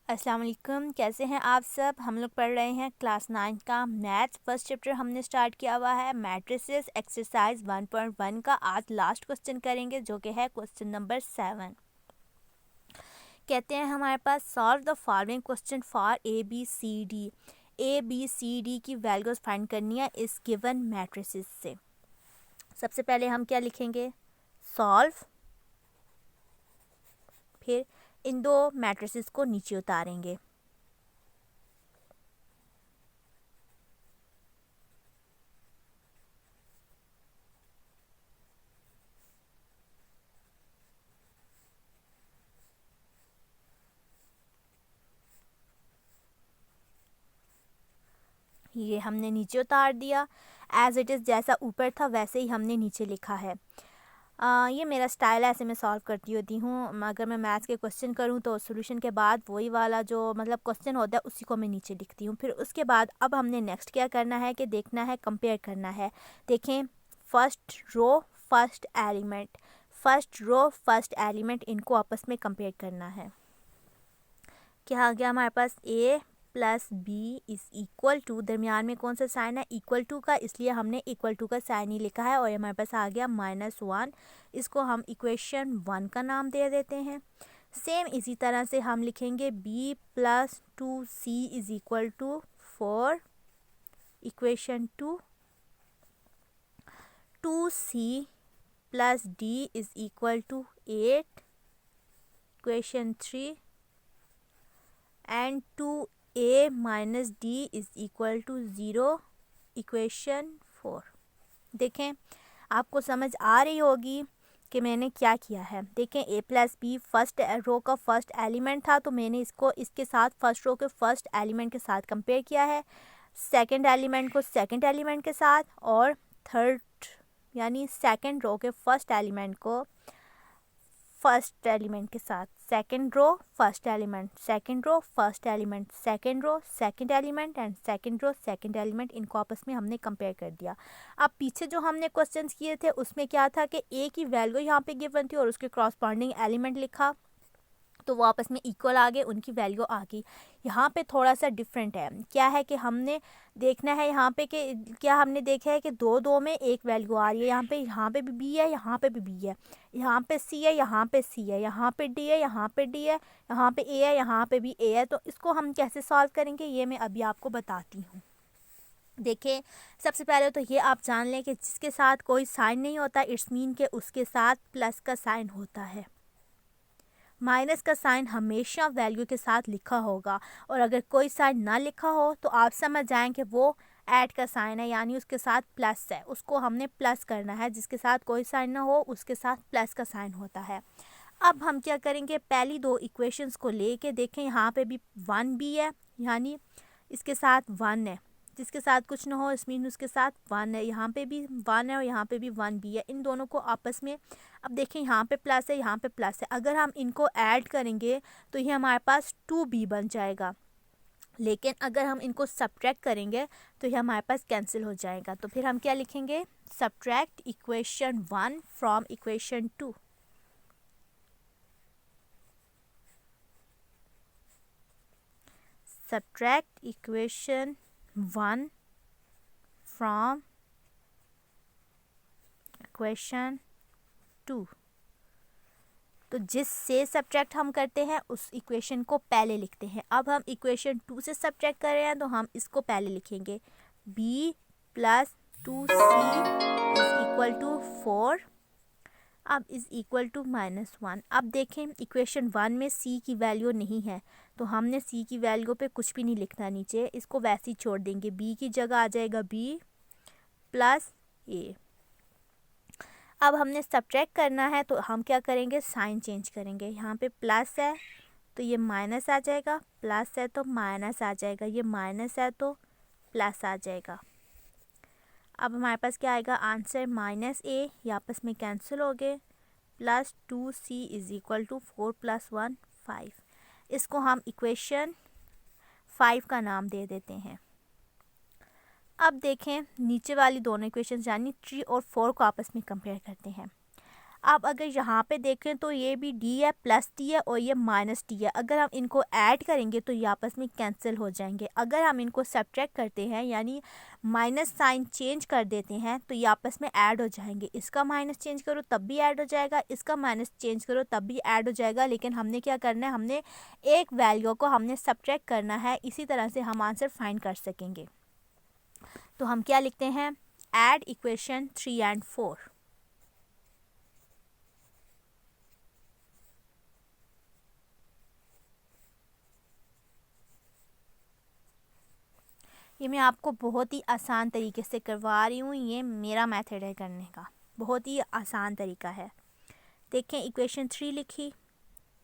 अस्सलाम वालेकुम, कैसे हैं आप सब। हम लोग पढ़ रहे हैं क्लास 9 का मैथ्स। फर्स्ट चैप्टर हमने स्टार्ट किया हुआ है मैट्रिसेस एक्सरसाइज 1.1 का। आज लास्ट क्वेश्चन करेंगे जो कि है क्वेश्चन नंबर 7। कहते हैं हमारे पास solve the following question for A B C D की वैल्यूज फाइंड करनी है इस गिवन मैट्रिसेस से। सबसे पहले हम क्या लिखेंगे, सॉल्व, फिर इन दो मैट्रिसेस को नीचे उतारेंगे। ये हमने नीचे उतार दिया, एज इट इज़ जैसा ऊपर था वैसे ही हमने नीचे लिखा है। ये मेरा स्टाइल है, ऐसे मैं सॉल्व करती होती हूँ। अगर मैं मैथ्स के क्वेश्चन करूँ तो सॉल्यूशन के बाद वही वाला जो मतलब क्वेश्चन होता है उसी को मैं नीचे लिखती हूँ। फिर उसके बाद अब हमने नेक्स्ट क्या करना है कि देखना है, कंपेयर करना है। देखें, फर्स्ट रो फर्स्ट एलिमेंट इनको आपस में कंपेयर करना है। क्या आ गया हमारे पास, A plus B is equal to, दरमियान में कौन सा साइन है, इक्वल टू का, इसलिए हमने इक्वल टू का साइन ही लिखा है। और हमारे पास आ गया -1, इसको हम इक्वेशन 1 का नाम दे देते हैं। सेम इसी तरह से हम लिखेंगे b plus 2c is equal to 4, equation 2c plus d is equal to 8, equation 3 and 2a minus D is equal to 0, equation 4। देखें, आपको समझ आ रही होगी कि मैंने क्या किया है। देखें, a plus B first row का फर्स्ट एलिमेंट था, तो मैंने इसको इसके साथ फर्स्ट रो के फर्स्ट एलिमेंट के साथ कंपेयर किया है, सेकंड एलिमेंट को सेकंड एलिमेंट के साथ, और थर्ड यानी सेकंड रो के फर्स्ट एलिमेंट को फर्स्ट एलिमेंट के साथ। Second row first element, second row first element, second row second element and second row second element, इनको आपस में हमने कंपेयर कर दिया। अब पीछे जो हमने क्वेश्चंस किए थे उसमें क्या था कि ए की वैल्यू यहाँ पे गिवन थी और उसके क्रॉसपॉन्डिंग एलिमेंट लिखा, तो वो आपस में इक्वल आ गए, उनकी वैल्यू आ गई। यहाँ पे थोड़ा सा डिफरेंट है, क्या है कि हमने देखना है यहाँ पे कि क्या हमने देखा है कि दो दो में एक वैल्यू आ रही है। यहाँ पे भी बी है, यहाँ पे भी बी है, यहाँ पे सी है, यहाँ पे सी है, यहाँ पे डी है, यहाँ पे डी है, यहाँ पे ए है, यहाँ पे भी ए है। तो इसको हम कैसे सॉल्व करेंगे ये मैं अभी आपको बताती हूँ। देखिए, सबसे पहले तो ये आप जान लें कि जिसके साथ कोई साइन नहीं होता इट्स मीन के उसके साथ प्लस का साइन होता है। माइनस का साइन हमेशा वैल्यू के साथ लिखा होगा, और अगर कोई साइन ना लिखा हो तो आप समझ जाएं कि वो ऐड का साइन है, यानी उसके साथ प्लस है, उसको हमने प्लस करना है। जिसके साथ कोई साइन ना हो उसके साथ प्लस का साइन होता है। अब हम क्या करेंगे, पहली दो इक्वेशंस को लेके देखें, यहाँ पे भी 1 भी है, यानी इसके साथ 1 है, जिसके साथ कुछ ना हो इस मीन उसके साथ 1 है, यहाँ पे भी 1 है और यहाँ पे भी 1 भी है। इन दोनों को आपस में, अब देखें यहाँ पे प्लस है, यहाँ पे प्लस है, अगर हम इनको ऐड करेंगे तो ये हमारे पास 2b बन जाएगा। लेकिन अगर हम इनको सब्ट्रैक्ट करेंगे तो ये हमारे पास कैंसिल हो जाएगा। तो फिर हम क्या लिखेंगे, subtract equation 1 from equation 2। Subtract equation 1 from equation 2। तो जिससे सब्ट्रैक्ट हम करते हैं उस इक्वेशन को पहले लिखते हैं। अब हम इक्वेशन 2 से सब्ट्रैक्ट कर रहे हैं तो हम इसको पहले लिखेंगे, b plus 2c is equal to 4, अब इज इक्वल टू -1। अब देखें, इक्वेशन 1 में c की वैल्यू नहीं है, तो हमने c की वैल्यू पे कुछ भी नहीं लिखना नीचे, इसको वैसे ही छोड़ देंगे। b की जगह आ जाएगा b प्लस a। अब हमने सब्ट्रैक्ट करना है तो हम क्या करेंगे, साइन चेंज करेंगे। यहाँ पे प्लस है तो ये माइनस आ जाएगा, प्लस है तो माइनस आ जाएगा, ये माइनस है तो प्लस आ जाएगा। अब हमारे पास क्या आएगा, आंसर -a, ये आपस में कैंसिल हो गए, plus 2c is equal to 4 + 1 5। इसको हम इक्वेशन 5 का नाम दे देते हैं। अब देखें, नीचे वाली दोनों इक्वेशन यानी 3 और 4 को आपस में कंपेयर करते हैं। अब अगर यहाँ पे देखें तो ये भी डी है, प्लस टी है और ये माइनस टी है। अगर हम इनको ऐड करेंगे तो ये आपस में कैंसिल हो जाएंगे। अगर हम इनको सब्ट्रैक्ट करते हैं यानी माइनस साइन चेंज कर देते हैं तो ये आपस में ऐड हो जाएंगे। इसका माइनस चेंज करो तब भी ऐड हो जाएगा, इसका माइनस चेंज करो तब भी ऐड हो जाएगा। लेकिन हमने क्या करना है, हमने एक वैल्यू को हमने सब्ट्रैक्ट करना है, इसी तरह से हम आंसर फाइंड कर सकेंगे। तो हम क्या लिखते हैं, ऐड इक्वेशन 3 and 4। ये मैं आपको बहुत ही आसान तरीके से करवा रही हूँ, ये मेरा मेथड है करने का, बहुत ही आसान तरीका है। देखें इक्वेशन 3 लिखी,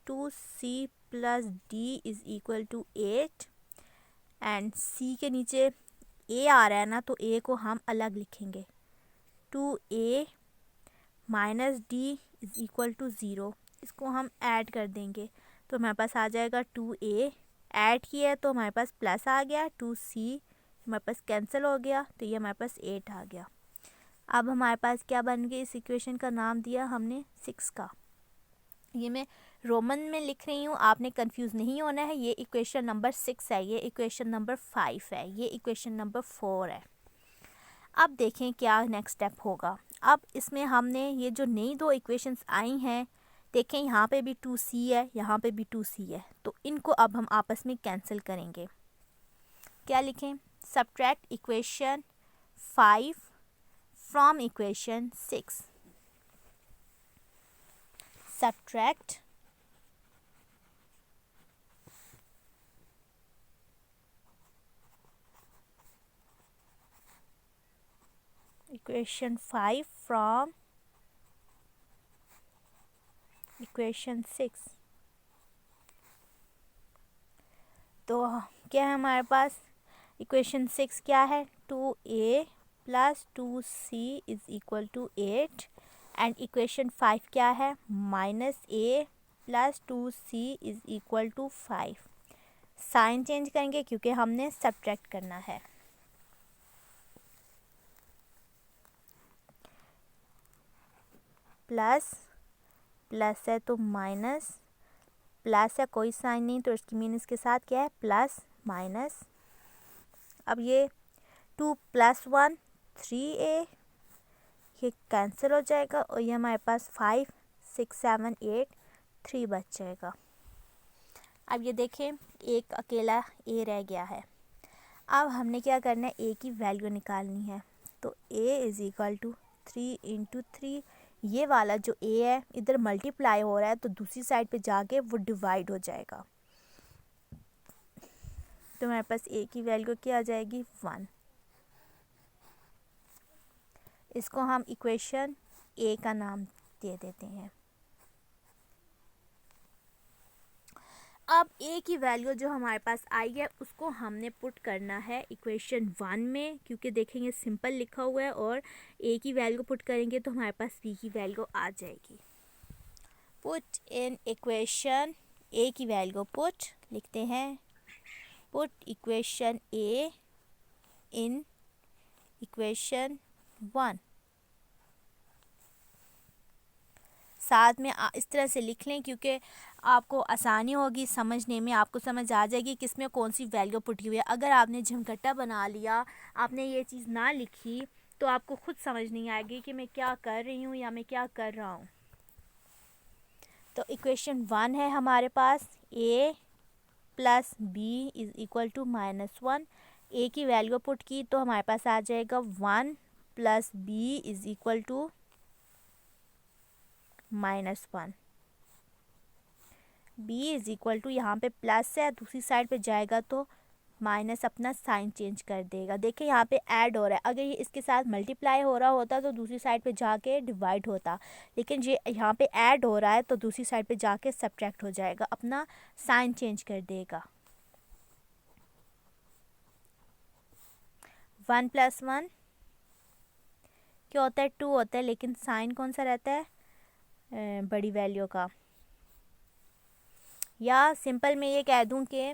2c plus D is equal to 8 and c के नीचे a आ रहा है ना, तो a को हम अलग लिखेंगे। 2a minus D is equal to 0, इसको हम ऐड कर देंगे तो हमारे पास आ जाएगा 2a, ऐड किया है तो हमारे पास प्लस आ गया, 2c हमारे पास कैंसिल हो गया तो ये हमारे पास 8 आ गया। अब हमारे पास क्या बन गया, इस इक्वेशन का नाम दिया हमने 6 का। ये मैं रोमन में लिख रही हूँ, आपने कंफ्यूज नहीं होना है। ये इक्वेशन नंबर 6 है, ये इक्वेशन नंबर 5 है, ये इक्वेशन नंबर 4 है। अब देखें क्या नेक्स्ट स्टेप होगा। अब इसमें हमने ये जो नई दो इक्वेशंस आई हैं, देखें यहाँ पे भी 2c है, यहाँ पे भी 2c है, तो इनको अब हम आपस में कैंसिल करेंगे। क्या लिखें, subtract equation 5 from equation 6। Subtract equation 5 from equation 6। तो क्या है हमारे पास, इक्वेशन 6 क्या है, 2a plus 2c is equal to 8 and equation 5 क्या है, minus a plus 2c is equal to 5। Sign change करेंगे क्योंकि हमने सब्ट्रैक्ट करना है। प्लस प्लस है तो माइनस, प्लस है कोई साइन नहीं तो इसकी मीनिंग के साथ क्या है, प्लस माइनस। अब ये 2 + 1 3a, ये कैंसिल हो जाएगा और ये हमारे पास 5 6 7 8 3 बच जाएगा। अब ये देखें एक अकेला a रह गया है। अब हमने क्या करना है, a की वैल्यू निकालनी है। तो a इज़ इक्वल टू 3 × 3, ये वाला जो a है इधर मल्टीप्लाई हो रहा है तो दूसरी साइड पे जाके वो डिवाइड हो जाएगा। तो हमारे पास a की वैल्यू क्या आ जाएगी, 1। इसको हम इक्वेशन a का नाम दे देते हैं। अब a की वैल्यू जो हमारे पास आई है उसको हमने पुट करना है इक्वेशन 1 में, क्योंकि देखेंगे सिंपल लिखा हुआ है और a की वैल्यू पुट करेंगे तो हमारे पास b की वैल्यू आ जाएगी। पुट इन इक्वेशन a की वैल्यू पुट लिखते हैं, put equation a in equation 1। साथ में इस तरह से लिख लें क्योंकि आपको आसानी होगी समझने में, आपको समझ आ जाएगी कि इसमें कौन सी वैल्यू पुट हुई है। अगर आपने झमकट्टा बना लिया, आपने ये चीज़ ना लिखी तो आपको खुद समझ नहीं आएगी कि मैं क्या कर रही हूँ या मैं क्या कर रहा हूँ। तो इक्वेशन 1 है हमारे पास, a plus b is equal to -1। a की वैल्यू पुट की तो हमारे पास आ जाएगा 1 plus b is equal to -1। b is equal to, यहाँ पे प्लस है दूसरी साइड पे जाएगा तो माइनस अपना साइन चेंज कर देगा। देखिए यहाँ पे ऐड हो रहा है, अगर ये इसके साथ मल्टीप्लाई हो रहा होता तो दूसरी साइड पे जाके डिवाइड होता, लेकिन ये यहाँ पे ऐड हो रहा है तो दूसरी साइड पे जाके सब्ट्रैक्ट हो जाएगा, अपना साइन चेंज कर देगा। 1 + 1 क्या होता है, 2 होता है, लेकिन साइन कौन सा रहता है, बड़ी वैल्यू का। या सिंपल में ये कह दूं कि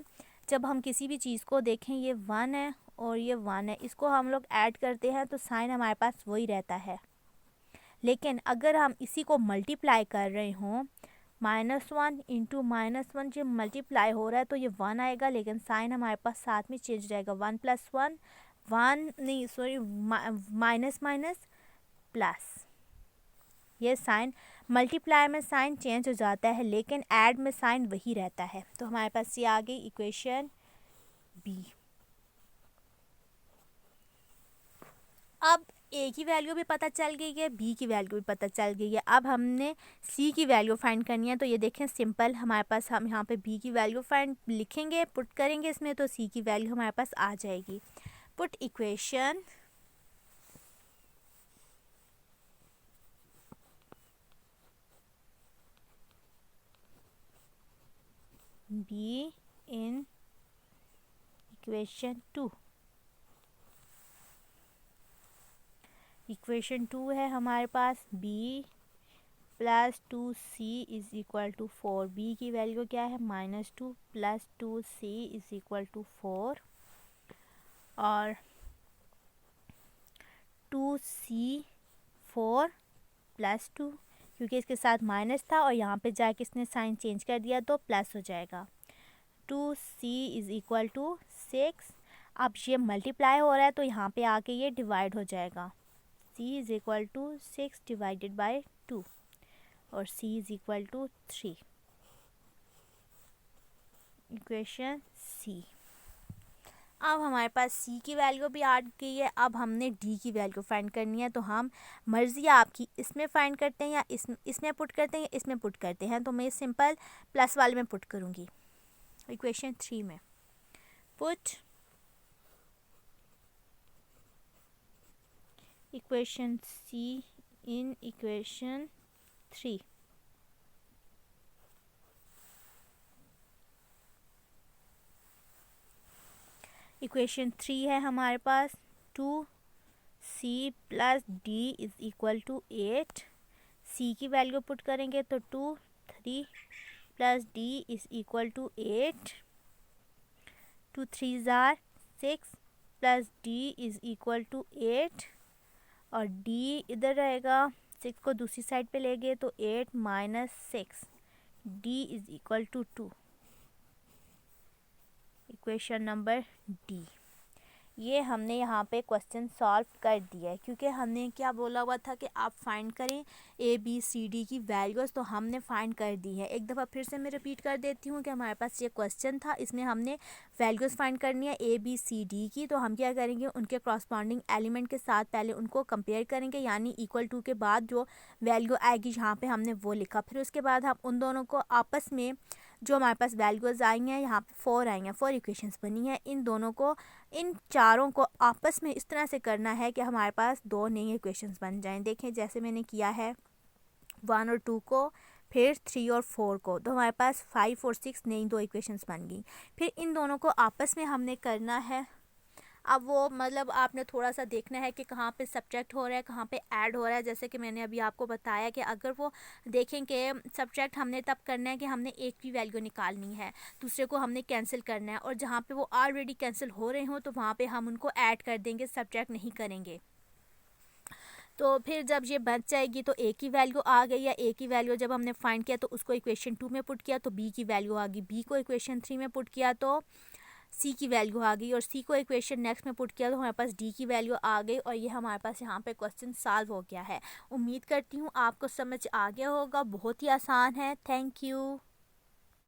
जब हम किसी भी चीज़ को देखें, ये 1 है और ये 1 है, इसको हम लोग ऐड करते हैं तो साइन हमारे पास वही रहता है। लेकिन अगर हम इसी को मल्टीप्लाई कर रहे हों, -1 इंटू -1 जब मल्टीप्लाई हो रहा है तो ये 1 आएगा, लेकिन साइन हमारे पास साथ में चेंज रहेगा, 1 + 1 1 नहीं सॉरी माइनस माइनस प्लस। ये साइन मल्टीप्लाई में साइन चेंज हो जाता है, लेकिन ऐड में साइन वही रहता है। तो हमारे पास ये आ गई इक्वेशन बी। अब ए की वैल्यू भी पता चल गई है, बी की वैल्यू भी पता चल गई है। अब हमने सी की वैल्यू फाइंड करनी है। तो ये देखें सिंपल, हमारे पास हम यहाँ पे बी की वैल्यू फाइंड लिखेंगे, पुट करेंगे इसमें, तो सी की वैल्यू हमारे पास आ जाएगी। Put equation be in equation 2। Equation 2 है हमारे पास b + 2c = 4। b की वैल्यू क्या है, -2 + 2c = 4 और 2c 4 + 2, क्योंकि इसके साथ माइनस था और यहाँ पे जाके इसने साइन चेंज कर दिया तो प्लस हो जाएगा। 2c = 6। अब ये मल्टीप्लाई हो रहा है तो यहाँ पे आके ये डिवाइड हो जाएगा। c = 6 / 2 और c = 3। इक्वेशन सी। अब हमारे पास c की वैल्यू भी आ गई है। अब हमने d की वैल्यू फाइंड करनी है। तो हम मर्ज़ी है आपकी, इसमें फाइंड करते हैं या इसमें पुट करते हैं या इसमें पुट करते हैं। तो मैं सिंपल प्लस वाले में पुट करूँगी। इक्वेशन 3 में put equation c in equation 3। Equation 3 है हमारे पास 2c + d = 8। c की वैल्यू पुट करेंगे तो 2 3 + d = 8। 2 3s are 6 + d = 8 और d इधर रहेगा, 6 को दूसरी साइड पे ले गए तो 8 - 6 d = 2। Equation number D. ये हमने यहाँ पे क्वेश्चन सॉल्व कर दिया है, क्योंकि हमने क्या बोला हुआ था कि आप फाइंड करें ए बी सी डी की वैल्यूज़, तो हमने फाइंड कर दी है। एक दफ़ा फिर से मैं रिपीट कर देती हूँ कि हमारे पास ये क्वेश्चन था, इसमें हमने वैल्यूज़ फाइंड करनी है ए बी सी डी की। तो हम क्या करेंगे, उनके क्रॉसपॉन्डिंग एलिमेंट के साथ पहले उनको कंपेयर करेंगे, यानी =2 के बाद जो वैल्यू आएगी यहाँ पर हमने वो लिखा। फिर उसके बाद हम उन दोनों को आपस में, जो हमारे पास वैल्यूज़ आई हैं, यहाँ पे 4 आई हैं, 4 इक्वेशंस बनी हैं, इन दोनों को, इन चारों को आपस में इस तरह से करना है कि हमारे पास 2 नई इक्वेशंस बन जाएं। देखें जैसे मैंने किया है 1 और 2 को, फिर 3 और 4 को, तो हमारे पास 5 और 6 नई 2 इक्वेशंस बन गई। फिर इन दोनों को आपस में हमने करना है। अब वो मतलब आपने थोड़ा सा देखना है कि कहाँ पे सब्ट्रैक्ट हो रहा है, कहाँ पे ऐड हो रहा है। जैसे कि मैंने अभी आपको बताया कि अगर वो देखें कि सब्ट्रैक्ट हमने तब करना है कि हमने एक की वैल्यू निकालनी है, दूसरे को हमने कैंसिल करना है, और जहाँ पे वो ऑलरेडी कैंसिल हो रहे हों तो वहाँ पे हम उनको ऐड कर देंगे, सब्ट्रैक्ट नहीं करेंगे। तो फिर जब ये बच जाएगी तो ए की वैल्यू आ गई, या ए की वैल्यू जब हमने फाइंड किया तो उसको इक्वेशन 2 में पुट किया तो बी की वैल्यू आ गई, बी को इक्वेशन 3 में पुट किया तो सी की वैल्यू आ गई, और सी को इक्वेशन नेक्स्ट में पुट किया तो हमारे पास डी की वैल्यू आ गई। और ये हमारे पास यहाँ पे क्वेश्चन सॉल्व हो गया है। उम्मीद करती हूँ आपको समझ आ गया होगा, बहुत ही आसान है। Thank you.